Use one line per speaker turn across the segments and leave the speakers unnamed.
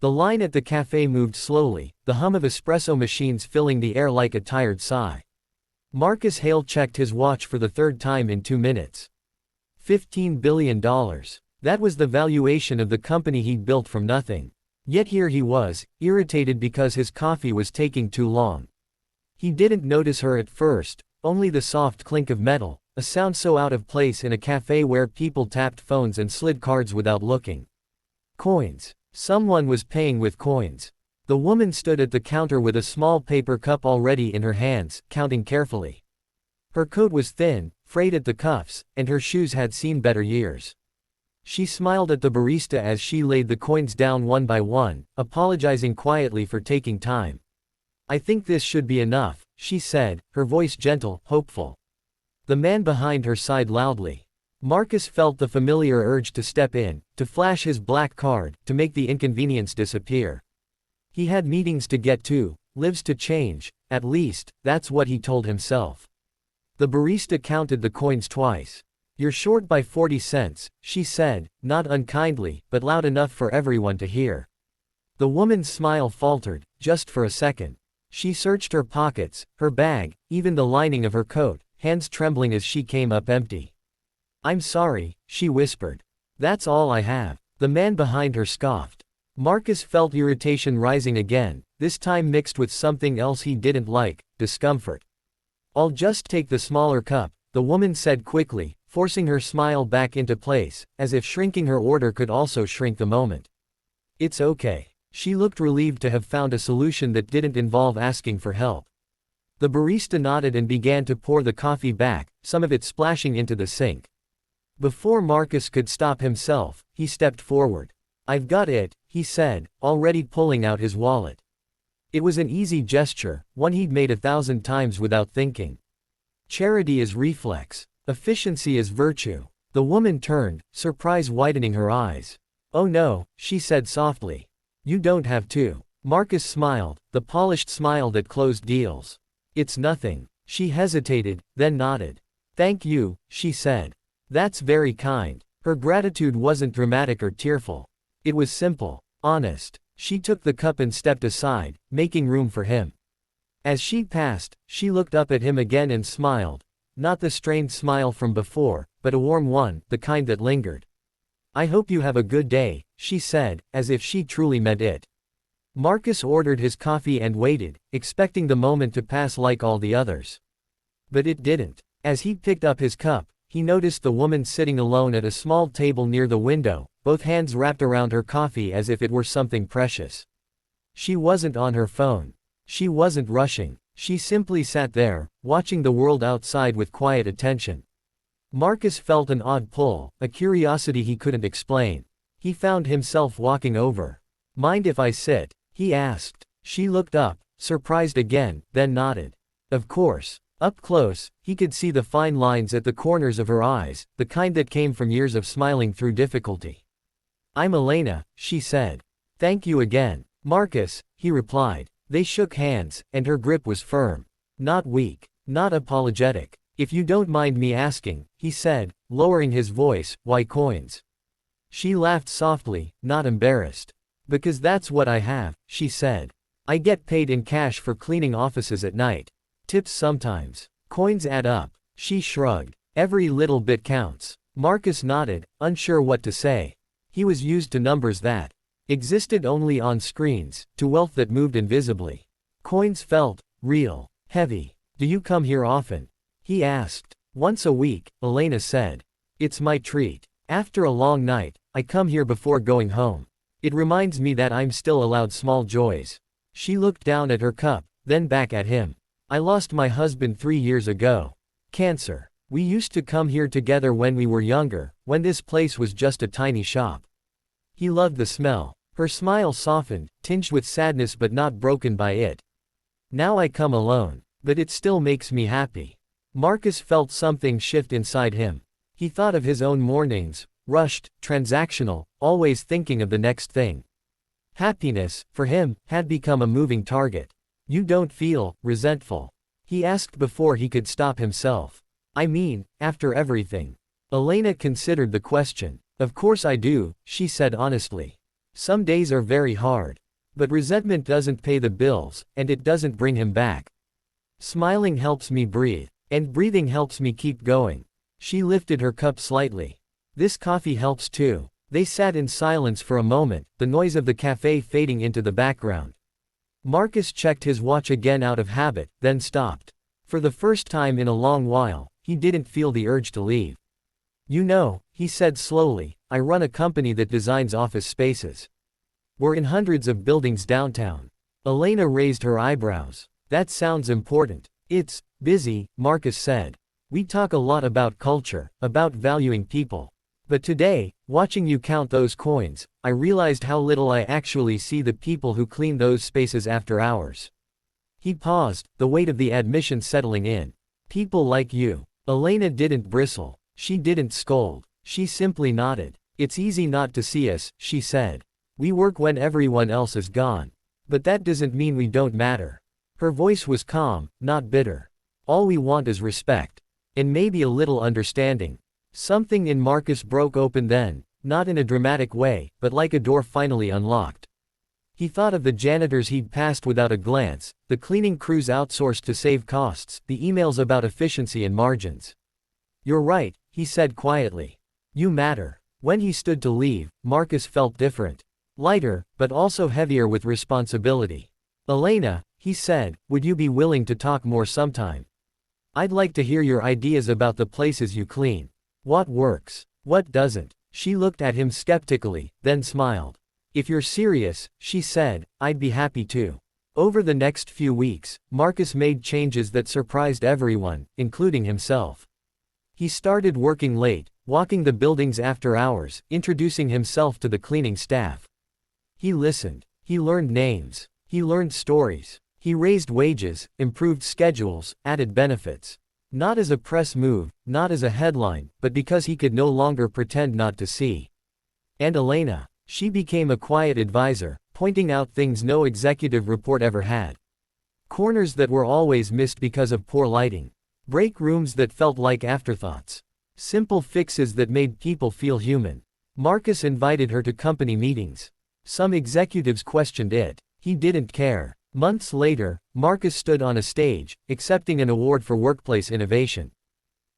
The line at the café moved slowly, the hum of espresso machines filling the air like a tired sigh. Marcus Hale checked his watch for the third time in 2 minutes. $15 billion. That was the valuation of the company he'd built from nothing. Yet here he was, irritated because his coffee was taking too long. He didn't notice her at first, only the soft clink of metal, a sound so out of place in a cafe where people tapped phones and slid cards without looking. Coins. Someone was paying with coins. The woman stood at the counter with a small paper cup already in her hands, counting carefully. Her coat was thin, frayed at the cuffs, and her shoes had seen better years. She smiled at the barista as she laid the coins down one by one, apologizing quietly for taking time. "I think this should be enough," she said, her voice gentle, hopeful. The man behind her sighed loudly. Marcus felt the familiar urge to step in, to flash his black card, to make the inconvenience disappear. He had meetings to get to, lives to change, at least, that's what he told himself. The barista counted the coins twice. "You're short by 40 cents, she said, not unkindly, but loud enough for everyone to hear. The woman's smile faltered, just for a second. She searched her pockets, her bag, even the lining of her coat, hands trembling as she came up empty. "I'm sorry," she whispered. "That's all I have." The man behind her scoffed. Marcus felt irritation rising again, this time mixed with something else he didn't like, discomfort. "I'll just take the smaller cup," the woman said quickly, forcing her smile back into place, as if shrinking her order could also shrink the moment. "It's okay." She looked relieved to have found a solution that didn't involve asking for help. The barista nodded and began to pour the coffee back, some of it splashing into the sink. Before Marcus could stop himself, he stepped forward. "I've got it," he said, already pulling out his wallet. It was an easy gesture, one he'd made 1,000 times without thinking. Charity is reflex. Efficiency is virtue. The woman turned, surprise widening her eyes. "Oh no," she said softly. "You don't have to." Marcus smiled, the polished smile that closed deals. "It's nothing." She hesitated, then nodded. "Thank you," she said. "That's very kind." Her gratitude wasn't dramatic or tearful. It was simple, honest. She took the cup and stepped aside, making room for him. As she passed, she looked up at him again and smiled. Not the strained smile from before, but a warm one, the kind that lingered. "I hope you have a good day," she said, as if she truly meant it. Marcus ordered his coffee and waited, expecting the moment to pass like all the others. But it didn't. As he picked up his cup, he noticed the woman sitting alone at a small table near the window, both hands wrapped around her coffee as if it were something precious. She wasn't on her phone. She wasn't rushing. She simply sat there, watching the world outside with quiet attention. Marcus felt an odd pull, a curiosity he couldn't explain. He found himself walking over. "Mind if I sit?" he asked. She looked up, surprised again, then nodded. Of course. Up close, he could see the fine lines at the corners of her eyes, the kind that came from years of smiling through difficulty. "I'm Elena," she said. "Thank you again." "Marcus," he replied. They shook hands, and her grip was firm. Not weak. Not apologetic. "If you don't mind me asking," he said, lowering his voice, "why coins?" She laughed softly, not embarrassed. "Because that's what I have," she said. "I get paid in cash for cleaning offices at night. Tips sometimes. Coins add up." She shrugged. "Every little bit counts." Marcus nodded, unsure what to say. He was used to numbers that existed only on screens, to wealth that moved invisibly. Coins felt real, heavy. "Do you come here often?" he asked. "Once a week," Elena said. "It's my treat. After a long night, I come here before going home. It reminds me that I'm still allowed small joys." She looked down at her cup, then back at him. "I lost my husband 3 years ago. Cancer. We used to come here together when we were younger, when this place was just a tiny shop. He loved the smell." Her smile softened, tinged with sadness but not broken by it. "Now I come alone. But it still makes me happy." Marcus felt something shift inside him. He thought of his own mornings, rushed, transactional, always thinking of the next thing. Happiness, for him, had become a moving target. "You don't feel resentful?" he asked before he could stop himself. "I mean, after everything." Elena considered the question. "Of course I do," she said honestly. Some days are very hard. But resentment doesn't pay the bills, and it doesn't bring him back. Smiling helps me breathe, and breathing helps me keep going. She lifted her cup slightly. This coffee helps too. They sat in silence for a moment, the noise of the café fading into the background. Marcus checked his watch again out of habit, then stopped. For the first time in a long while, he didn't feel the urge to leave. You know, he said slowly, I run a company that designs office spaces. We're in hundreds of buildings downtown. Elena raised her eyebrows. That sounds important. It's busy, Marcus said. We talk a lot about culture, about valuing people. But today, watching you count those coins, I realized how little I actually see the people who clean those spaces after hours. He paused, the weight of the admission settling in. People like you. Elena didn't bristle. She didn't scold. She simply nodded. It's easy not to see us, she said. We work when everyone else is gone. But that doesn't mean we don't matter. Her voice was calm, not bitter. All we want is respect. And maybe a little understanding. Something in Marcus broke open then, not in a dramatic way, but like a door finally unlocked. He thought of the janitors he'd passed without a glance, the cleaning crews outsourced to save costs, the emails about efficiency and margins. You're right, he said quietly. You matter. When he stood to leave, Marcus felt different. Lighter, but also heavier with responsibility. Elena, he said, would you be willing to talk more sometime? I'd like to hear your ideas about the places you clean. What works? What doesn't? She looked at him skeptically, then smiled. If you're serious, she said, I'd be happy to. Over the next few weeks, Marcus made changes that surprised everyone, including himself. He started working late, walking the buildings after hours, introducing himself to the cleaning staff. He listened. He learned names. He learned stories. He raised wages, improved schedules, added benefits. Not as a press move, not as a headline, but because he could no longer pretend not to see. And Elena, she became a quiet advisor, pointing out things no executive report ever had. Corners that were always missed because of poor lighting. Break rooms that felt like afterthoughts. Simple fixes that made people feel human. Marcus invited her to company meetings. Some executives questioned it. He didn't care. Months later, Marcus stood on a stage, accepting an award for workplace innovation.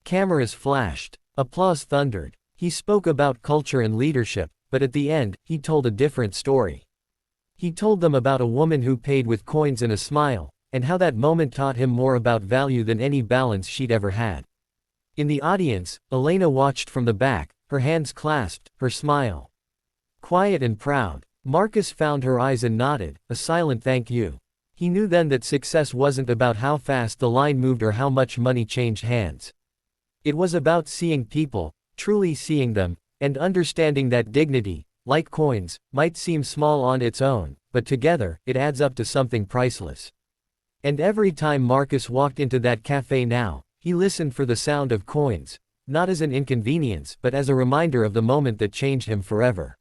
Cameras flashed. Applause thundered. He spoke about culture and leadership, but at the end, he told a different story. He told them about a woman who paid with coins and a smile, and how that moment taught him more about value than any balance she'd ever had. In the audience, Elena watched from the back, her hands clasped, her smile quiet and proud. Marcus found her eyes and nodded, a silent thank you. He knew then that success wasn't about how fast the line moved or how much money changed hands. It was about seeing people, truly seeing them, and understanding that dignity, like coins, might seem small on its own, but together, it adds up to something priceless. And every time Marcus walked into that cafe now, he listened for the sound of coins, not as an inconvenience but as a reminder of the moment that changed him forever.